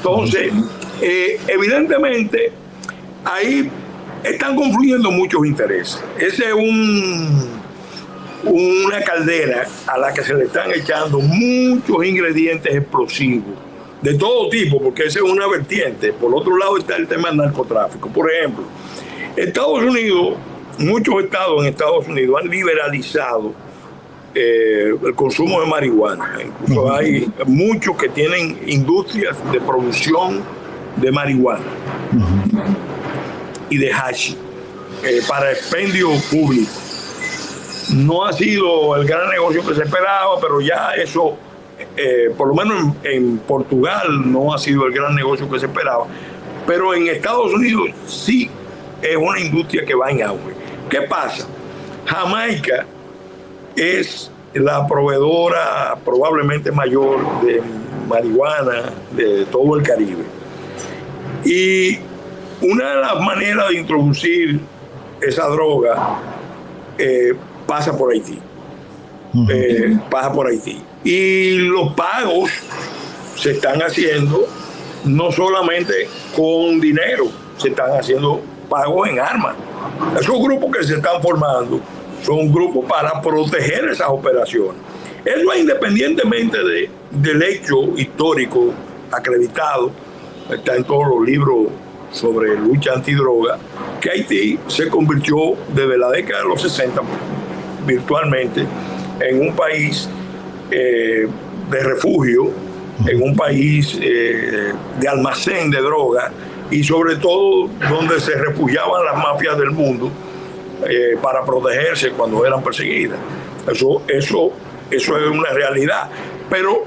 Entonces, evidentemente, ahí están confluyendo muchos intereses. Ese es una caldera a la que se le están echando muchos ingredientes explosivos de todo tipo, porque esa es una vertiente. Por otro lado está el tema del narcotráfico. Por ejemplo, Estados Unidos, muchos estados en Estados Unidos han liberalizado el consumo de marihuana. Incluso hay muchos que tienen industrias de producción de marihuana y de hash para expendio público. No ha sido el gran negocio que se esperaba, pero ya eso, por lo menos en Portugal, no ha sido el gran negocio que se esperaba. Pero en Estados Unidos sí es una industria que va en auge. ¿Qué pasa? Jamaica es la proveedora probablemente mayor de marihuana de todo el Caribe. Y una de las maneras de introducir esa droga pasa por Haití. Pasa por Haití. Y los pagos se están haciendo no solamente con dinero, se están haciendo pagos en armas. Esos grupos que se están formando son grupos para proteger esas operaciones. Eso es independientemente del hecho histórico acreditado, está en todos los libros sobre lucha antidroga, que Haití se convirtió desde la década de los 60 virtualmente en un país de refugio, en un país de almacén de droga y sobre todo donde se refugiaban las mafias del mundo para protegerse cuando eran perseguidas. Eso es una realidad. Pero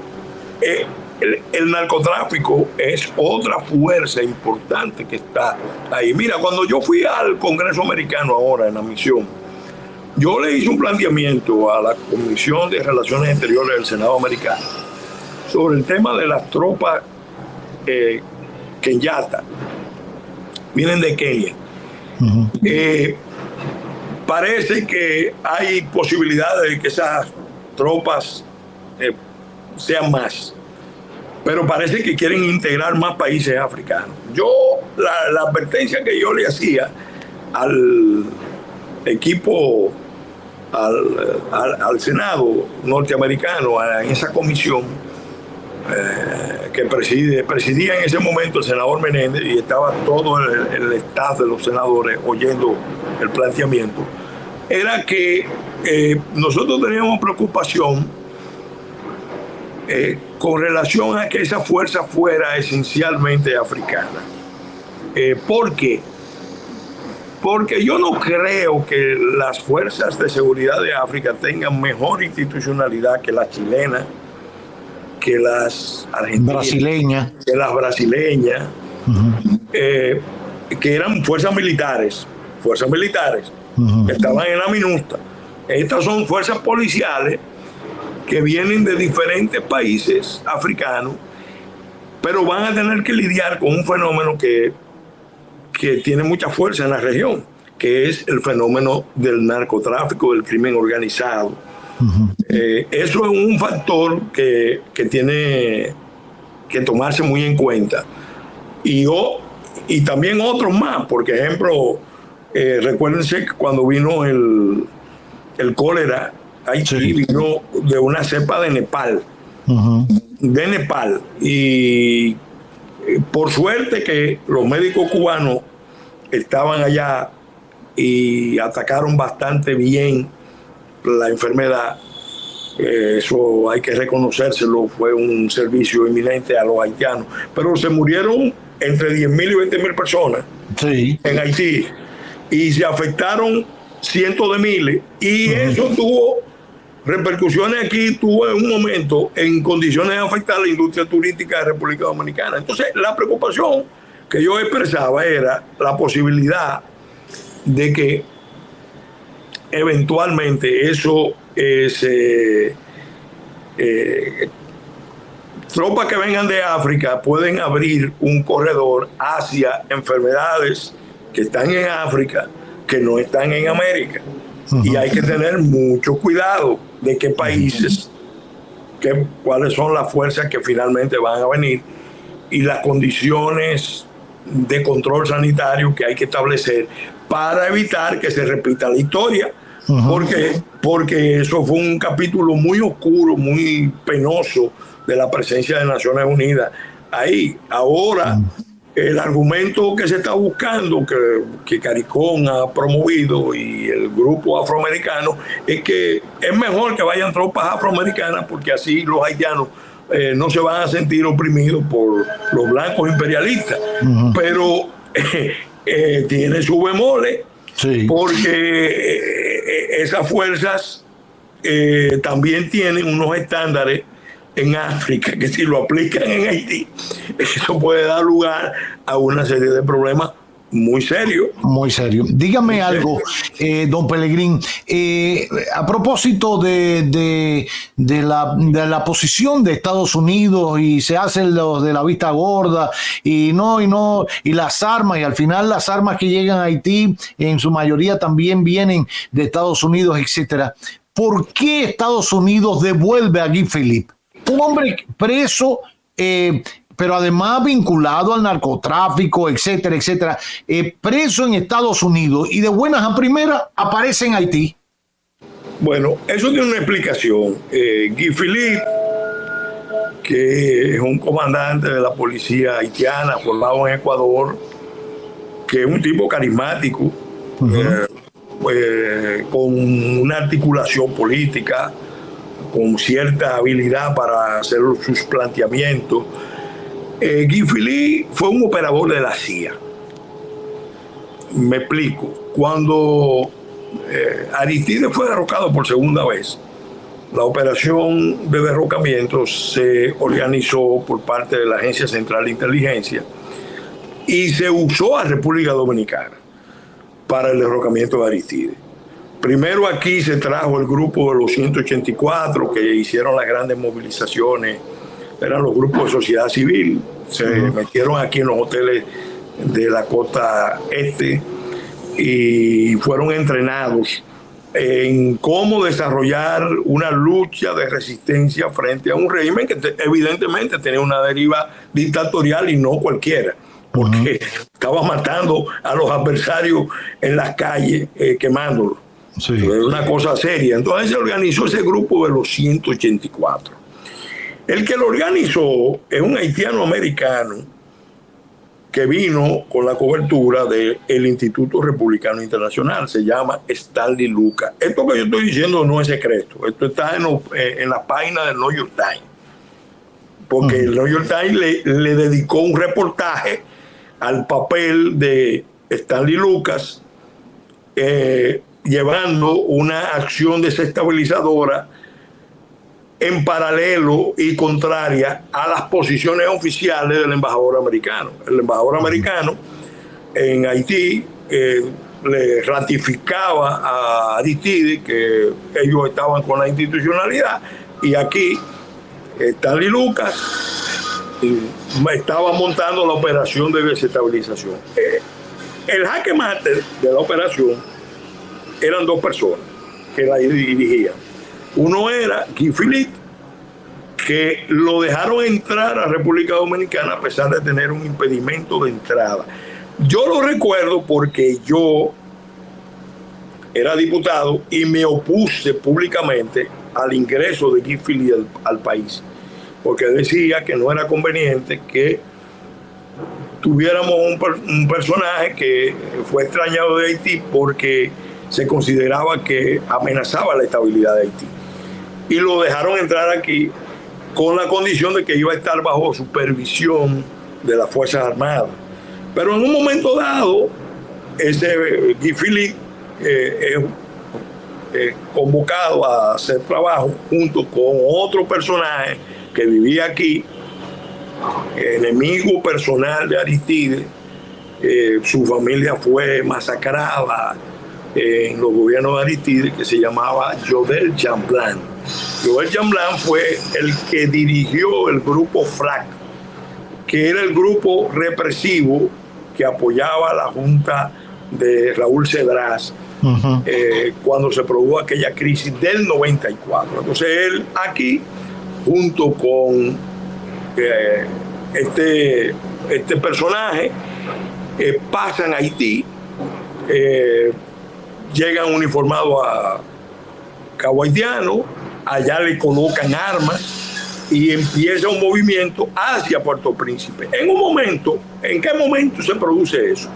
el narcotráfico es otra fuerza importante que está ahí. Mira, cuando yo fui al Congreso americano ahora en la misión, yo le hice un planteamiento a la Comisión de Relaciones Exteriores del Senado americano sobre el tema de las tropas Kenyata, vienen de Kenia. Parece que hay posibilidades de que esas tropas sean más, pero parece que quieren integrar más países africanos. La advertencia que yo le hacía al equipo, al Senado norteamericano, en esa comisión que presidía en ese momento el senador Menéndez, y estaba todo el staff de los senadores oyendo el planteamiento, era que nosotros teníamos preocupación con relación a que esa fuerza fuera esencialmente africana. ¿Por qué? Porque yo no creo que las fuerzas de seguridad de África tengan mejor institucionalidad que las chilenas, que las argentinas, que las brasileñas, que eran fuerzas militares, que estaban en la MINUSTA. Estas son fuerzas policiales que vienen de diferentes países africanos, pero van a tener que lidiar con un fenómeno que tiene mucha fuerza en la región, que es el fenómeno del narcotráfico, del crimen organizado. Eso es un factor que tiene que tomarse muy en cuenta. Y también otros más, por ejemplo, recuérdense que cuando vino el cólera, Haití vino de una cepa de Nepal. Y por suerte que los médicos cubanos estaban allá y atacaron bastante bien la enfermedad. Eso hay que reconocérselo, fue un servicio eminente a los haitianos, pero se murieron entre 10.000 y 20.000 personas en Haití y se afectaron cientos de miles, y eso tuvo repercusiones aquí, tuvo en un momento en condiciones de afectar la industria turística de República Dominicana. Entonces la preocupación que yo expresaba era la posibilidad de que eventualmente eso tropas que vengan de África pueden abrir un corredor hacia enfermedades que están en África, que no están en América. Y hay que tener mucho cuidado de qué países, cuáles son las fuerzas que finalmente van a venir y las condiciones de control sanitario que hay que establecer para evitar que se repita la historia. Porque eso fue un capítulo muy oscuro, muy penoso de la presencia de Naciones Unidas ahí. Ahora, el argumento que se está buscando, que CARICOM ha promovido y el grupo afroamericano, es que es mejor que vayan tropas afroamericanas porque así los haitianos no se van a sentir oprimidos por los blancos imperialistas. Pero tiene su bemoles, porque esas fuerzas también tienen unos estándares en África que si lo aplican en Haití, eso puede dar lugar a una serie de problemas muy serios. Muy serio. Dígame muy algo, don Pelegrín, a propósito de la posición de Estados Unidos, y se hacen los de la vista gorda y las armas, y al final las armas que llegan a Haití en su mayoría también vienen de Estados Unidos, etcétera. ¿Por qué Estados Unidos devuelve a Guy Philippe, un hombre preso, pero además vinculado al narcotráfico, etcétera, etcétera, preso en Estados Unidos y de buenas a primeras aparece en Haití? Bueno, eso tiene una explicación. Guy Philippe, que es un comandante de la policía haitiana formado en Ecuador, que es un tipo carismático, con una articulación política, con cierta habilidad para hacer sus planteamientos. Guy Philippe fue un operador de la CIA. Me explico. Cuando Aristides fue derrocado por segunda vez, la operación de derrocamiento se organizó por parte de la Agencia Central de Inteligencia y se usó a República Dominicana para el derrocamiento de Aristides. Primero aquí se trajo el grupo de los 184 que hicieron las grandes movilizaciones, eran los grupos de sociedad civil, se metieron aquí en los hoteles de la costa este y fueron entrenados en cómo desarrollar una lucha de resistencia frente a un régimen que evidentemente tenía una deriva dictatorial y no cualquiera, porque estaba matando a los adversarios en las calles, quemándolos. Sí. Es una cosa seria. Entonces se organizó ese grupo de los 184. El que lo organizó es un haitiano americano que vino con la cobertura del Instituto Republicano Internacional, se llama Stanley Lucas. Esto que yo estoy diciendo no es secreto, esto está en la página del New York Times, porque el New York Times le dedicó un reportaje al papel de Stanley Lucas, llevando una acción desestabilizadora en paralelo y contraria a las posiciones oficiales del embajador americano. El embajador americano en Haití le ratificaba a Aristides que ellos estaban con la institucionalidad, y aquí Stanley Lucas estaba montando la operación de desestabilización. El jaque mate de la operación eran dos personas que la dirigían. Uno era Guy Philippe, que lo dejaron entrar a República Dominicana a pesar de tener un impedimento de entrada. Yo lo recuerdo porque yo era diputado y me opuse públicamente al ingreso de Guy Philippe al país, porque decía que no era conveniente que tuviéramos un personaje que fue extrañado de Haití porque se consideraba que amenazaba la estabilidad de Haití. Y lo dejaron entrar aquí con la condición de que iba a estar bajo supervisión de las Fuerzas Armadas. Pero en un momento dado, ese Guy Philippe es convocado a hacer trabajo junto con otro personaje que vivía aquí, enemigo personal de Aristides. Su familia fue masacrada en los gobiernos de Aristides, que se llamaba Jodel Chamblan. Jodel Chamblan fue el que dirigió el grupo FRAC, que era el grupo represivo que apoyaba a la junta de Raúl Cedras cuando se produjo aquella crisis del 94. Entonces él aquí, junto con este personaje, pasan a Haití, llegan uniformados a Cabo Haitiano, allá le colocan armas y empieza un movimiento hacia Puerto Príncipe. ¿En qué momento se produce eso?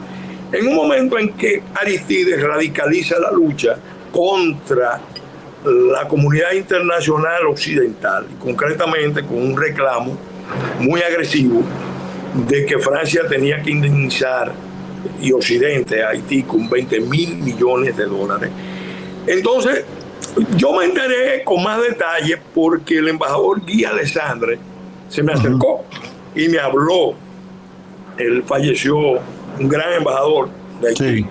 En un momento en que Aristides radicaliza la lucha contra la comunidad internacional occidental, y concretamente con un reclamo muy agresivo de que Francia tenía que indemnizar y Occidente a Haití con 20.000 millones de dólares. Entonces, yo me enteré con más detalle porque el embajador Guy Alessandre se me acercó y me habló. Él falleció, un gran embajador de Haití. Sí.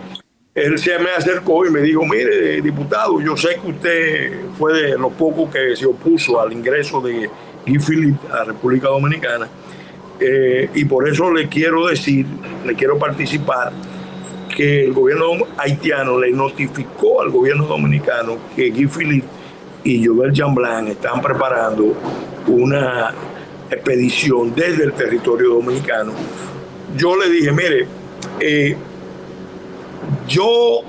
Él se me acercó y me dijo, mire, diputado, yo sé que usted fue de los pocos que se opuso al ingreso de Guy Philippe a la República Dominicana, y por eso le quiero participar que el gobierno haitiano le notificó al gobierno dominicano que Guy Philippe y Jovel Jean-Blanc están preparando una expedición desde el territorio dominicano. Yo le dije, mire, yo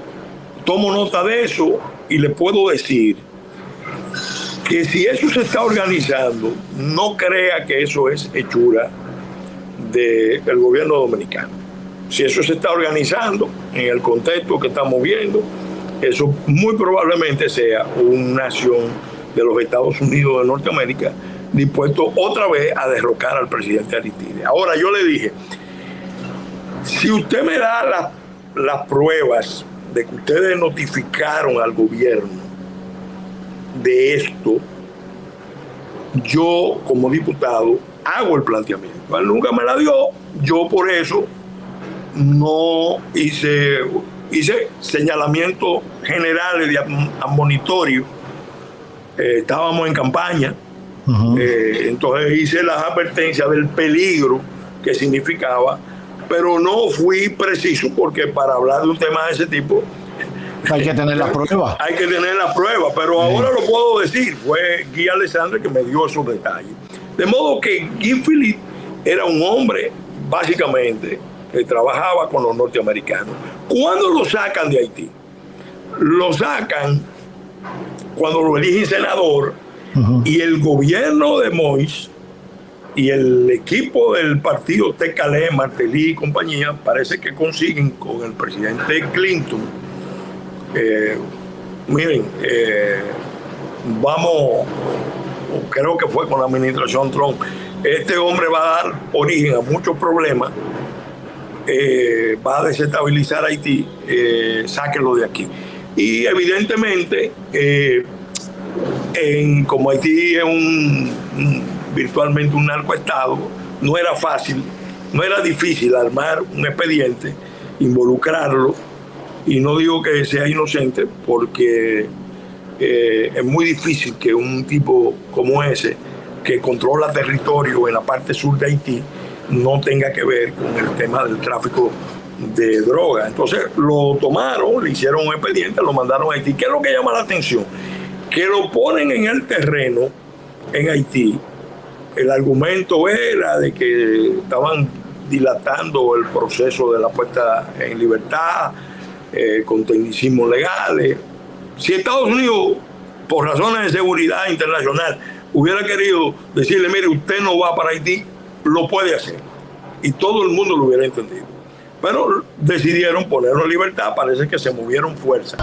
tomo nota de eso y le puedo decir que si eso se está organizando, no crea que eso es hechura del gobierno dominicano. Si eso se está organizando en el contexto que estamos viendo, eso muy probablemente sea una nación de los Estados Unidos de Norteamérica dispuesto otra vez a derrocar al presidente Aristides. Ahora, yo le dije, si usted me da las pruebas de que ustedes notificaron al gobierno de esto, yo como diputado hago el planteamiento. Él nunca me la dio, yo por eso no hice señalamientos generales de admonitorio. Estábamos en campaña, entonces hice las advertencias del peligro que significaba, pero no fui preciso porque para hablar de un tema de ese tipo hay que tener las pruebas. Hay que tener las pruebas, pero ahora lo puedo decir, fue Guy Alessandre que me dio esos detalles. De modo que Guy Philippe era un hombre, básicamente, que trabajaba con los norteamericanos. ¿Cuándo lo sacan de Haití? Lo sacan cuando lo eligen senador, y el gobierno de Moïse y el equipo del partido Tecalé, Martelly y compañía, parece que consiguen con el presidente Clinton, creo que fue con la administración Trump, este hombre va a dar origen a muchos problemas, va a desestabilizar Haití, sáquenlo de aquí. Y evidentemente, como Haití es virtualmente un narcoestado, no era fácil, no era difícil armar un expediente, involucrarlo, y no digo que sea inocente, porque es muy difícil que un tipo como ese, que controla territorio en la parte sur de Haití, no tenga que ver con el tema del tráfico de droga. Entonces lo tomaron, le hicieron un expediente, lo mandaron a Haití. ¿Qué es lo que llama la atención? Que lo ponen en el terreno en Haití. El argumento era de que estaban dilatando el proceso de la puesta en libertad, con tecnicismos legales. Si Estados Unidos, por razones de seguridad internacional, hubiera querido decirle, mire, usted no va para Haití, lo puede hacer. Y todo el mundo lo hubiera entendido. Pero decidieron ponerlo en libertad, parece que se movieron fuerzas.